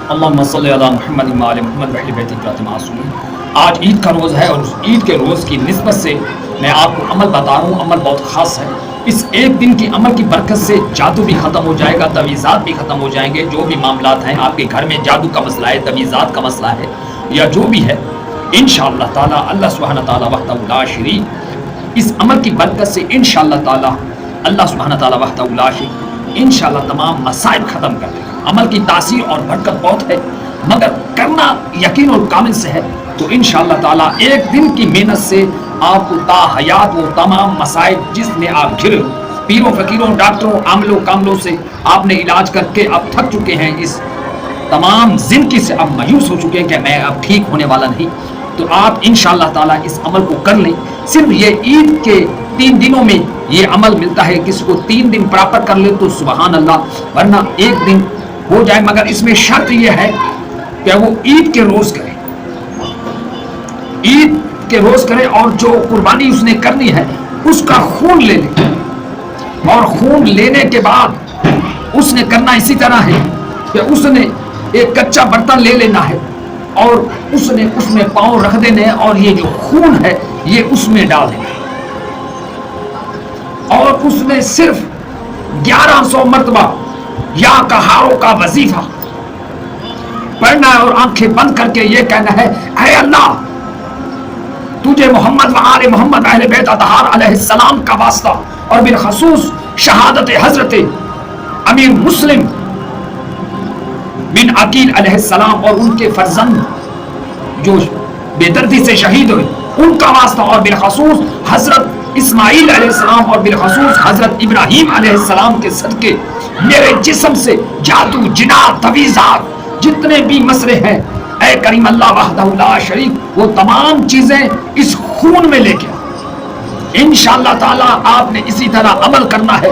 اللہم صلی علی محمد و آل محمد و اہل بیت الطاہرین المعصومین۔ آج عید کا روز ہے اور اس عید کے روز کی نسبت سے میں آپ کو عمل بتا رہا ہوں۔ عمل بہت خاص ہے۔ اس ایک دن کی عمل کی برکت سے جادو بھی ختم ہو جائے گا، تعویذات بھی ختم ہو جائیں گے۔ جو بھی معاملات ہیں آپ کے گھر میں جادو کا مسئلہ ہے، تعویذات کا مسئلہ ہے یا جو بھی ہے، انشاءاللہ تعالی اللہ سبحانہ تعالی وحدہ لا شریک اس عمل کی برکت سے انشاءاللہ تعالی اللہ سبحانہ تعالی وحدہ لا شریک انشاءاللہ تمام مصائب ختم کر دے گا۔ عمل کی تاثیر اور برکت بہت ہے، مگر کرنا یقین اور کامل سے ہے تو انشاءاللہ تعالی ایک دن کی محنت سے آپ کو تا حیات وہ تمام مصائب جس میں آپ گھرے ہو، پیروں فقیروں ڈاکٹروں عاملوں کاملوں سے آپ نے علاج کر کے اب تھک چکے ہیں، اس تمام زندگی سے اب مایوس ہو چکے ہیں کہ میں اب ٹھیک ہونے والا نہیں، تو آپ انشاءاللہ تعالی اس عمل کو کر لیں۔ صرف یہ عید کے 3 دنوں میں یہ عمل ملتا ہے، کسی کو 3 دن پراپر کر لے تو سبحان اللہ، ورنہ ایک دن ہو جائے، مگر اس میں شرط یہ ہے کہ وہ عید کے روز کرے، عید کے روز کرے، اور جو قربانی اس نے کرنی ہے اس کا خون لے لے، اور خون لینے کے بعد اس نے کرنا اسی طرح ہے کہ اس نے ایک کچا برتن لے لینا ہے اور اس نے اس میں پاؤں رکھ دینے ہیں، اور یہ جو خون ہے یہ اس میں ڈال دینا ہے، اور اس نے صرف 1100 مرتبہ یا کہاروں کا وظیفہ پڑھنا ہے، اور آنکھیں بند کر کے یہ کہنا ہے، اے اللہ تجھے محمد و آل محمد اہل بیت اطہار علیہ السلام کا واسطہ، اور بالخصوص شہادت حضرت امیر مسلم بن عقیل علیہ السلام اور ان کے فرزند جو بے دردی سے شہید ہوئے ان کا واسطہ، اور بالخصوص حضرت اسماعیل علیہ السلام اور بالخصوص حضرت ابراہیم علیہ السلام کے صدقے میرے جسم سے جادو جنات تعویذات جتنے بھی مسئلے ہیں، اے کریم اللہ وحدہ لا شریک وہ تمام چیزیں اس خون میں لے کے انشاءاللہ تعالی آپ نے اسی طرح عمل کرنا ہے،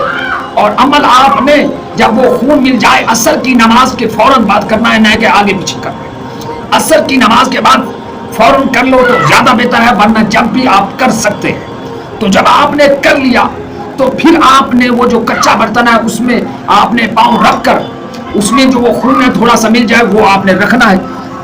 اور عمل آپ نے جب وہ خون مل جائے عصر کی نماز کے فوراً بعد کرنا ہے، نہ کہ آگے پیچھے کرنا ہے۔ عصر کی نماز کے بعد فوراً کر لو تو زیادہ بہتر ہے، ورنہ جب بھی آپ کر سکتے ہیں۔ تو جب آپ نے کر لیا تو پھر آپ نے وہ جو کچا برتن ہے اس میں آپ نے پاؤں رکھ کر، اس میں جو وہ خون ہے تھوڑا سا مل جائے وہ آپ نے رکھنا ہے،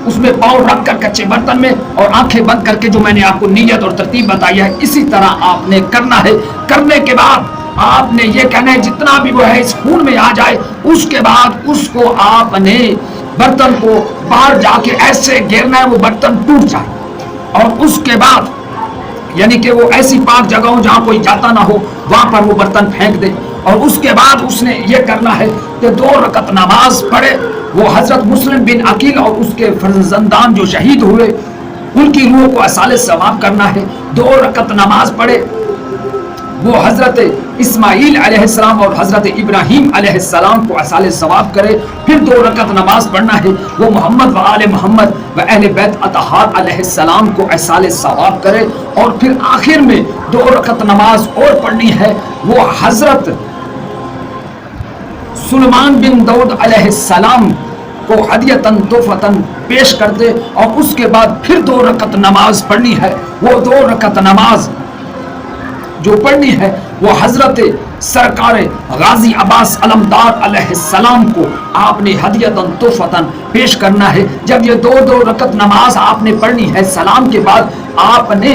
اس میں پاؤں رکھ کر کچے برتن میں، اور آنکھیں بند کر کے جو میں نے آپ کو نیت اور ترتیب بتائی ہے اسی طرح آپ نے کرنا ہے۔ کرنے کے بعد آپ نے یہ کہنا ہے جتنا بھی وہ ہے اس خون میں آ جائے، اس کے بعد اس کو آپ نے برتن کو باہر جا کے ایسے گھیرنا ہے وہ برتن ٹوٹ جائے، اور اس کے بعد یعنی کہ وہ ایسی پاک جگہ ہو جہاں کوئی جاتا نہ ہو وہاں پر وہ برتن پھینک دے، اور اس کے بعد اس نے یہ کرنا ہے کہ 2 رکعت نماز پڑھے، وہ حضرت مسلم بن عقیل اور اس کے فرزندان جو شہید ہوئے ان کی روح کو اصالِ ثواب کرنا ہے۔ 2 رکعت نماز پڑھے، وہ حضرت اسماعیل علیہ السلام اور حضرت ابراہیم علیہ السلام کو اصالِ ثواب کرے، پھر 2 رکعت نماز پڑھنا ہے، وہ محمد و آل محمد و اہل بیت اطہار علیہ السلام کو اصالِ ثواب کرے، اور پھر آخر میں 2 رکعت نماز اور پڑھنی ہے، وہ حضرت سلیمان بن داؤد علیہ السلام کو ہدیتاً تحفتاً پیش کر دے، اور اس کے بعد پھر 2 رکعت نماز پڑھنی ہے۔ وہ 2 رکعت نماز جو پڑھنی ہے وہ حضرت سرکار غازی عباس علمدار علیہ السلام کو آپ نے ہدیتاً تحفتاً پیش کرنا ہے۔ جب یہ 2 رکعت نماز آپ نے پڑھنی ہے، سلام کے بعد آپ نے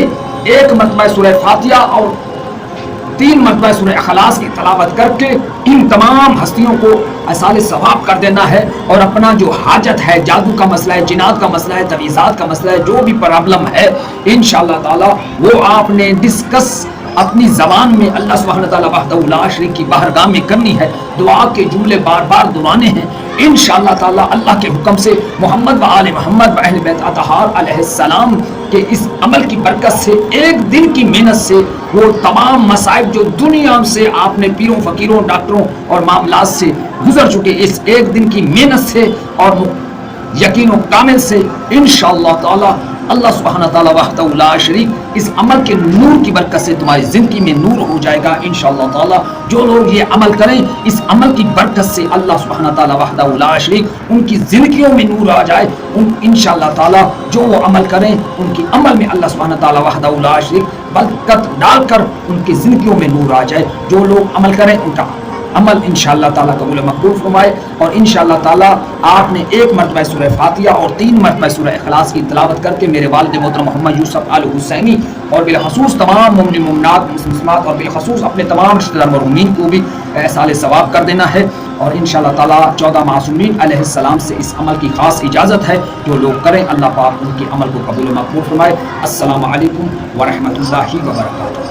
1 مرتبہ سورہ فاتحہ اور 3 مرتبہ سورہ اخلاص کی تلاوت کر کے ان تمام ہستیوں کو اصالِ ثواب کر دینا ہے، اور اپنا جو حاجت ہے، جادو کا مسئلہ ہے، جنات کا مسئلہ ہے، تعویذات کا مسئلہ ہے، جو بھی پرابلم ہے انشاءاللہ تعالی وہ آپ نے ڈسکس اپنی زبان میں اللہ سبحانہ تعالی وحدہ لا شریک کی بارگاہ میں کرنی ہے، دعا کے جملے بار بار دعانے ہیں انشاءاللہ تعالی اللہ کے حکم سے۔ محمد و آل محمد و اہل بیت اطہار علیہ السلام کے اس عمل کی برکت سے ایک دن کی محنت سے وہ تمام مصائب جو دنیا سے آپ نے پیروں فقیروں ڈاکٹروں اور معاملات سے گزر چکے، اس ایک دن کی محنت سے اور یقین و کامل سے انشاءاللہ تعالی اللہ سبحانہ تعالی وحدہ لا شریک اس عمل کے نور کی برکت سے تمہاری زندگی میں نور ہو جائے گا انشاءاللہ تعالی۔ جو لوگ یہ عمل کریں اس عمل کی برکت سے اللہ سبحانہ تعالی وحدہ لا شریک ان کی زندگیوں میں نور آ جائے، انشاءاللہ تعالی جو وہ عمل کریں ان کی عمل میں اللہ سبحانہ تعالی وحدہ لا شریک برکت ڈال کر ان کی زندگیوں میں نور آ جائے۔ جو لوگ عمل کریں ان کا عمل انشاءاللہ تعالیٰ قبول مقبول فرمائے، اور انشاءاللہ تعالیٰ آپ نے 1 مرتبہ سورہ فاتحہ اور 3 مرتبہ سورہ اخلاص کی تلاوت کر کے میرے والد محترم محمد یوسف آل حسینی اور بالخصوص تمام مومن مومنات مسلمات اور بالخصوص اپنے تمام رشتہ دار مرحومین کو بھی احصال ثواب کر دینا ہے، اور انشاءاللہ تعالیٰ 14 معصومین علیہ السلام سے اس عمل کی خاص اجازت ہے، جو لوگ کریں اللہ پاک ان کے عمل کو قبول مقبول فرمائے۔ السلام علیکم ورحمۃ اللہ وبرکاتہ۔